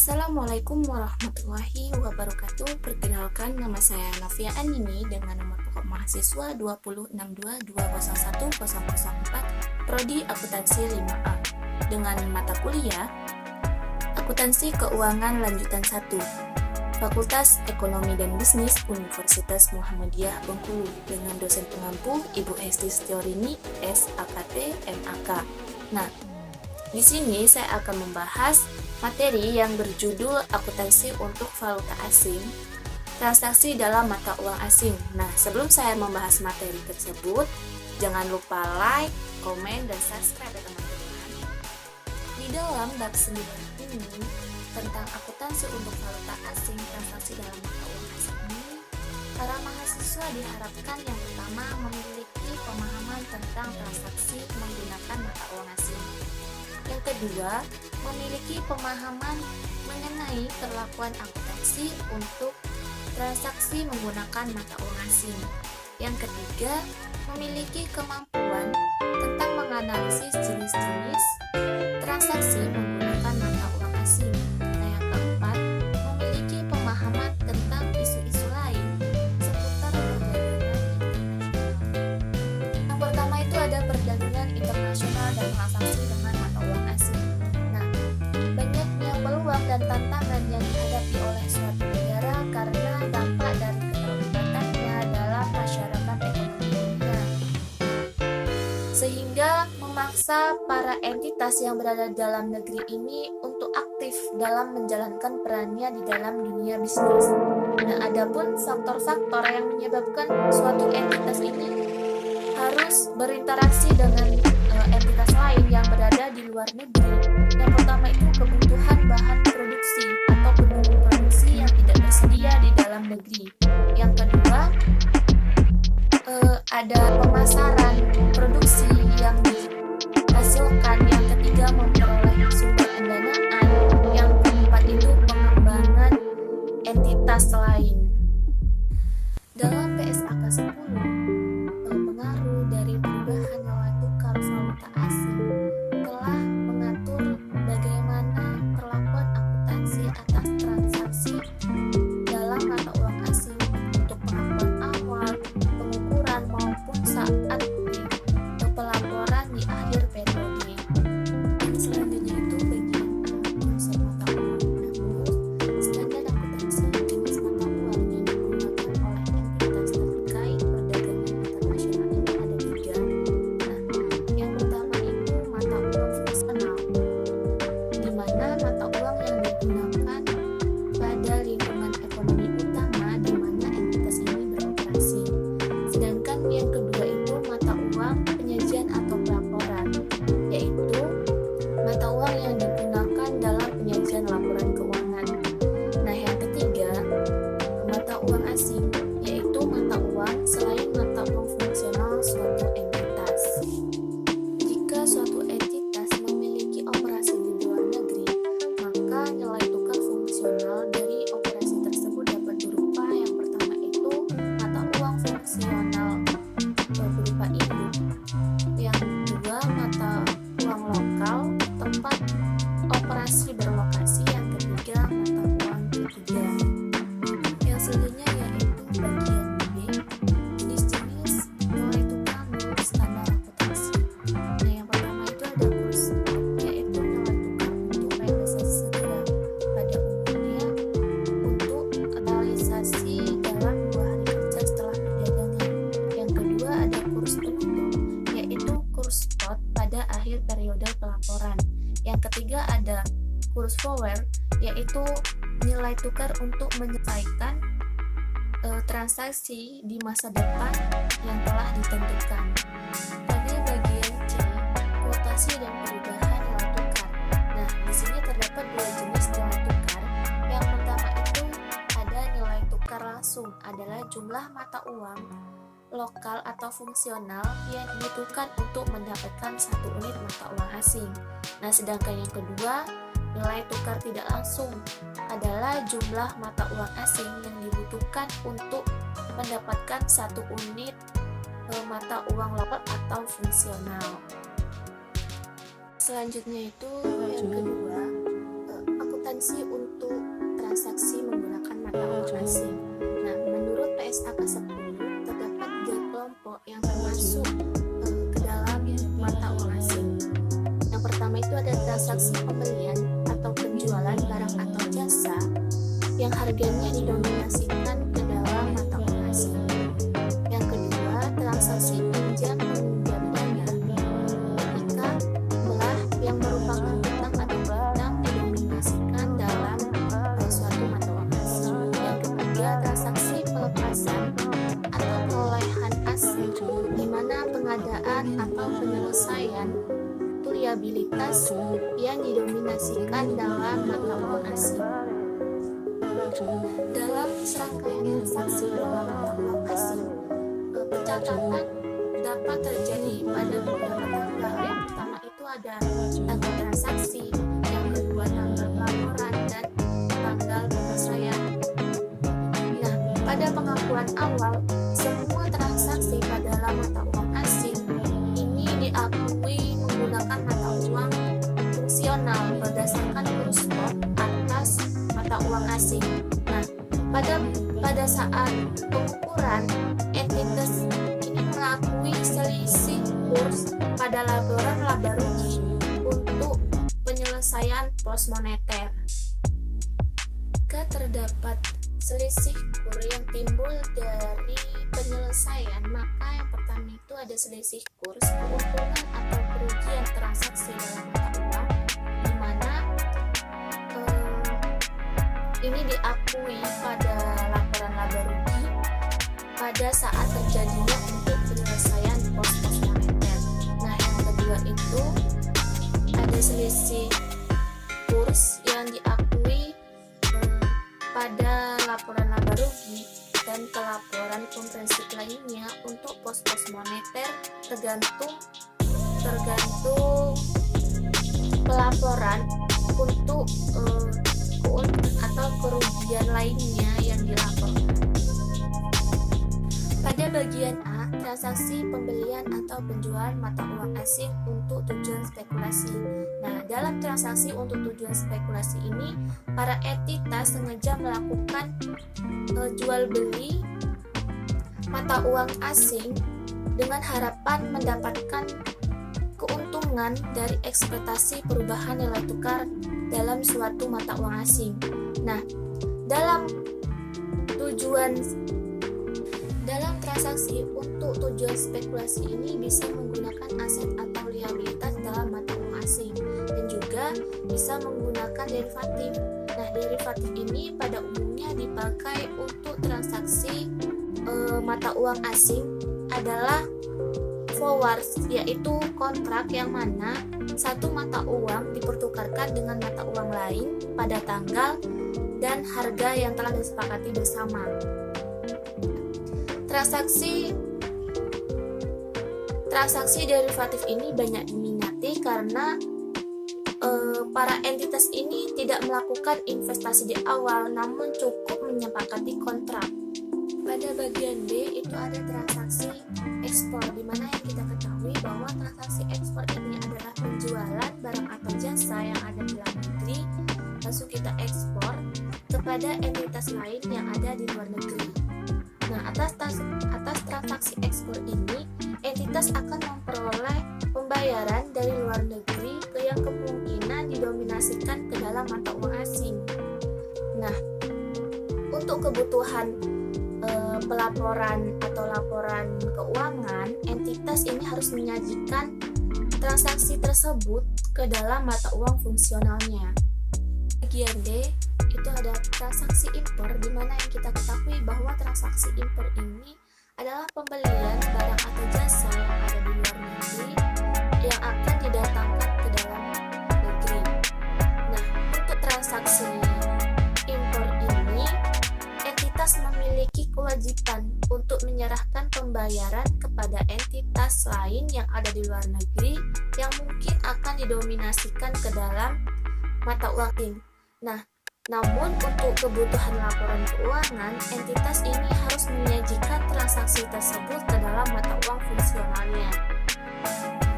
Assalamualaikum warahmatullahi wabarakatuh. Perkenalkan, nama saya Novia Anini dengan nomor pokok mahasiswa 20622010004 Prodi Akuntansi 5A dengan mata kuliah Akuntansi Keuangan Lanjutan 1 Fakultas Ekonomi dan Bisnis Universitas Muhammadiyah Bengkulu dengan dosen pengampu Ibu Hesti Setiorini SAKT MAK. Nah, di sini saya akan membahas materi yang berjudul akuntansi untuk valuta asing, transaksi dalam mata uang asing. Nah, sebelum saya membahas materi tersebut, jangan lupa like, komen, dan subscribe ya teman-teman. Di dalam bab 9 ini, tentang akuntansi untuk valuta asing, transaksi dalam mata uang asing ini, para mahasiswa diharapkan yang pertama memiliki pemahaman tentang transaksi menggunakan mata uang asing. Yang kedua, memiliki pemahaman mengenai perlakuan akuntansi untuk transaksi menggunakan mata uang asing. Yang ketiga, memiliki kemampuan tentang menganalisis jenis-jenis transaksi menggunakan mata uang asing. Nah, yang keempat, memiliki pemahaman tentang isu-isu lain seputar perdagangan internasional. Yang pertama itu ada perdagangan internasional dan transaksi dengan mata uang asing. Nah, banyaknya peluang dan tantangan yang dihadapi oleh suatu negara karena dampak dari keterlibatannya dalam masyarakat ekonomi dunia, sehingga memaksa para entitas yang berada dalam negeri ini untuk aktif dalam menjalankan perannya di dalam dunia bisnis. Nah, adapun faktor-faktor yang menyebabkan suatu entitas ini harus berinteraksi dengan entitas lain yang berada di luar negeri. Yang pertama itu kebutuhan bahan produksi atau pendukung produksi yang tidak tersedia di dalam negeri. Yang kedua, ada pemasaran produksi yang dihasilkan. Yang ketiga, memperoleh sumber pendanaan. Yang keempat itu pengembangan entitas lain. Dalam PSAK 10, pengaruh dari perubahan nilai tukar valuta asing telah mengatur bagaimana perlakuan akuntansi atas transaksi dalam mata uang asing untuk pengakuan awal, pengukuran maupun saat pelaporan di akhir periode. Selanjutnya itu bagian konsep mata uang. Nah, standar akuntansi jenis mata uang yang digunakan oleh entitas terkait perdagangan internasional ini ada 3. Nah, yang pertama itu mata uang fungsional, di mana mata uang yang digunakan pada lingkungan ekonomi utama di mana entitas ini beroperasi. Sedangkan yang kedua itu mata uang penyajian atau pelaporan, yaitu mata uang yang digunakan dalam penyajian laporan keuangan. Nah, yang ketiga, mata uang asing, yaitu mata uang selain mata uang fungsional suatu entitas. Jika suatu entitas memiliki operasi di luar negeri, maka nilai tukar fungsional dari operasi tersebut dapat berupa yang pertama itu mata uang fungsional berupa induk, yang kedua mata uang lokal tempat operasi berlokasi, yang ketiga mata uang ketiga. Yang selanjutnya yaitu bagian B, jenis-jenis nilai tukar menurut standar akuntansi. Nah, yang pertama itu ada kurs, yaitu nilai tukar untuk realisasi segera pada umumnya untuk realisasi dalam 2 hari kerja setelah perdagangan. Yang kedua ada kurs penutup, yaitu kurs spot pada akhir periode pelaporan. Yang ketiga ada kurs forward, yaitu nilai tukar untuk menyelesaikan transaksi di masa depan yang telah ditentukan. Pada bagian C, kuotasi dan perubahan nilai tukar. Nah, di sini terdapat 2 jenis nilai tukar. Yang pertama itu ada nilai tukar langsung, adalah jumlah mata uang lokal atau fungsional yang dibutuhkan untuk mendapatkan 1 unit mata uang asing. Nah, sedangkan yang kedua, nilai tukar tidak langsung adalah jumlah mata uang asing yang dibutuhkan untuk mendapatkan 1 unit mata uang lokal atau fungsional. Selanjutnya itu yang kedua, akuntansi untuk asing. Nah, menurut PSAK 10 terdapat 3 kelompok yang termasuk ke dalam mata uang asing. Yang pertama itu ada transaksi pembelian atau penjualan barang atau jasa yang harganya didominasikan ke dalam mata uang asing. Yang kedua, transaksi pinjam meminjam dana ketika belah yang merupakan hutang atau piutang didominasikan dalam suatu mata uang asing. Yang ketiga, transaksi pelepasan atau perolehan asing, di mana pengadaan atau penyelesaian liabilitas yang didominasikan dalam mata uang asing. Dalam serangkaian transaksi dalam mata uang asing, pencatatan dapat terjadi pada beberapa tanggal. Yang pertama itu ada tanggal transaksi, yang kedua tanggal pelaporan, dan tanggal penyelesaian. Nah, pada pengakuan awal, semua transaksi pada dalam mata uang asing ini diakui menggunakan mata uang fungsional berdasarkan kurs spot atas mata uang asing. Nah, pada saat pengukuran, entitas ini mengakui selisih kurs pada laporan laba rugi untuk penyelesaian pos moneter. Jika terdapat selisih kurs yang timbul dari penyelesaian, maka yang pertama itu ada selisih kurs, keuntungan atau kerugian transaksi dalam mata uang, di mana ini diakui pada laporan laba rugi pada saat terjadinya untuk penyelesaian pos-pos moneter. Nah, yang kedua itu ada selisih kurs yang diakui pada laporan laba rugi dan pelaporan komprehensif lainnya untuk pos-pos moneter tergantung pelaporan untuk atau kerugian lainnya yang dilaporkan. Pada bagian A, transaksi pembelian atau penjualan mata uang asing untuk tujuan spekulasi. Nah, dalam transaksi untuk tujuan spekulasi ini, para entitas sengaja melakukan jual beli mata uang asing dengan harapan mendapatkan keuntungan dari ekspektasi perubahan nilai tukar dalam suatu mata uang asing. Nah, dalam transaksi untuk tujuan spekulasi ini bisa menggunakan aset atau liabilitas dalam mata uang asing dan juga bisa menggunakan derivatif. Nah, derivatif ini pada umumnya dipakai untuk transaksi mata uang asing adalah forward, yaitu kontrak yang mana satu mata uang dipertukarkan dengan mata uang lain pada tanggal dan harga yang telah disepakati bersama. Transaksi derivatif ini banyak diminati karena para entitas ini tidak melakukan investasi di awal, namun cukup menyepakati kontrak. Pada bagian B itu ada transaksi ekspor, di mana yang kita ketahui bahwa transaksi ekspor ini adalah penjualan barang atau jasa yang ada di dalam negeri, langsung kita ekspor kepada entitas lain yang ada di luar negeri. Nah, atas transaksi ekspor ini, entitas akan memperoleh pembayaran dari luar negeri yang kemungkinan didominasikan ke dalam mata uang asing. Nah, untuk kebutuhan pelaporan atau laporan keuangan, entitas ini harus menyajikan transaksi tersebut ke dalam mata uang fungsionalnya. Bagian D itu ada transaksi impor, di mana yang kita ketahui bahwa transaksi impor ini adalah pembelian barang atau jasa yang ada di luar negeri yang akan didatangkan ke dalam negeri. Nah, untuk transaksi impor ini, entitas memiliki kewajiban untuk menyerahkan pembayaran kepada entitas lain yang ada di luar negeri yang mungkin akan didominasikan ke dalam mata uang asing. Nah, namun untuk kebutuhan laporan keuangan, entitas ini harus menyajikan transaksi tersebut ke dalam mata uang fungsionalnya.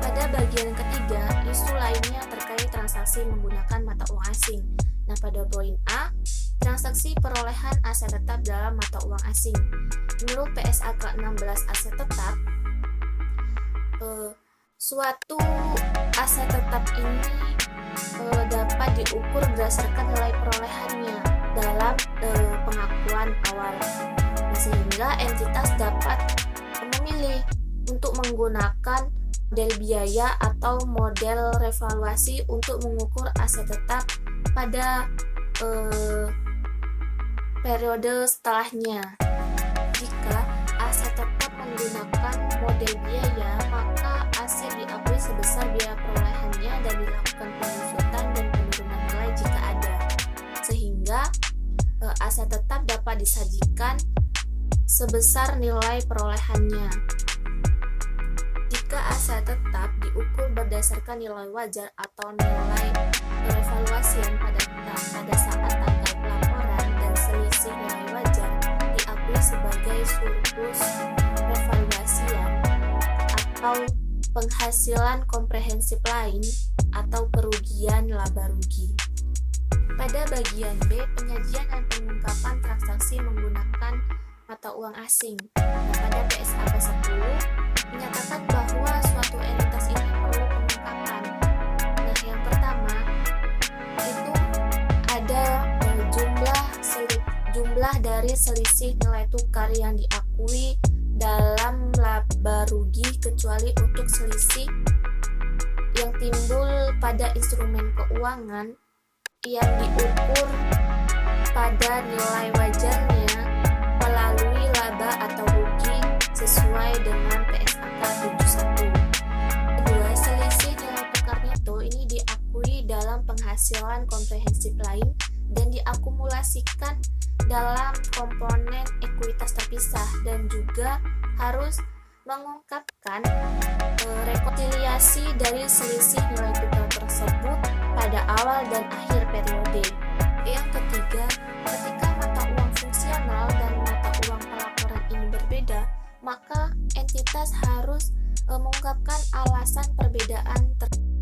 Pada bagian ketiga, isu lainnya terkait transaksi menggunakan mata uang asing. Nah, pada poin A, Transaksi perolehan aset tetap dalam mata uang asing. Menurut PSA ke-16 aset tetap, suatu aset tetap ini dapat diukur berdasarkan nilai perolehannya dalam pengakuan awal, sehingga entitas dapat memilih untuk menggunakan model biaya atau model revaluasi untuk mengukur aset tetap pada periode setelahnya. Jika aset tetap menggunakan model biaya, maka aset diakui sebesar biaya perolehannya dan dilakukan pengusutan dan penurunan nilai jika ada, sehingga aset tetap dapat disajikan sebesar nilai perolehannya. Jika aset tetap diukur berdasarkan nilai wajar atau nilai revaluasian pada saat tanggal pelaporan dan selisih nilai wajar diakui sebagai surplus revaluasian atau penghasilan komprehensif lain atau kerugian laba rugi. Pada bagian B, penyajian dan pengungkapan transaksi menggunakan mata uang asing. Pada PSA ke-10 menyatakan bahwa suatu entitas ini perlu pengungkapan. Yang pertama itu ada jumlah dari selisih nilai tukar yang diakui dalam laba rugi kecuali untuk selisih yang timbul pada instrumen keuangan yang diukur pada nilai wajarnya melalui laba atau rugi sesuai dengan PSA ke-71. Kedua, selisih nilai tukar neto ini diakui dalam penghasilan komprehensif lain dan diakumulasikan dalam komponen ekuitas terpisah, dan juga harus mengungkapkan rekonsiliasi dari selisih nilai tukar tersebut pada awal dan akhir periode. Yang ketiga, ketika mata uang fungsional dan mata uang pelaporan ini berbeda, maka entitas harus mengungkapkan alasan perbedaan tersebut.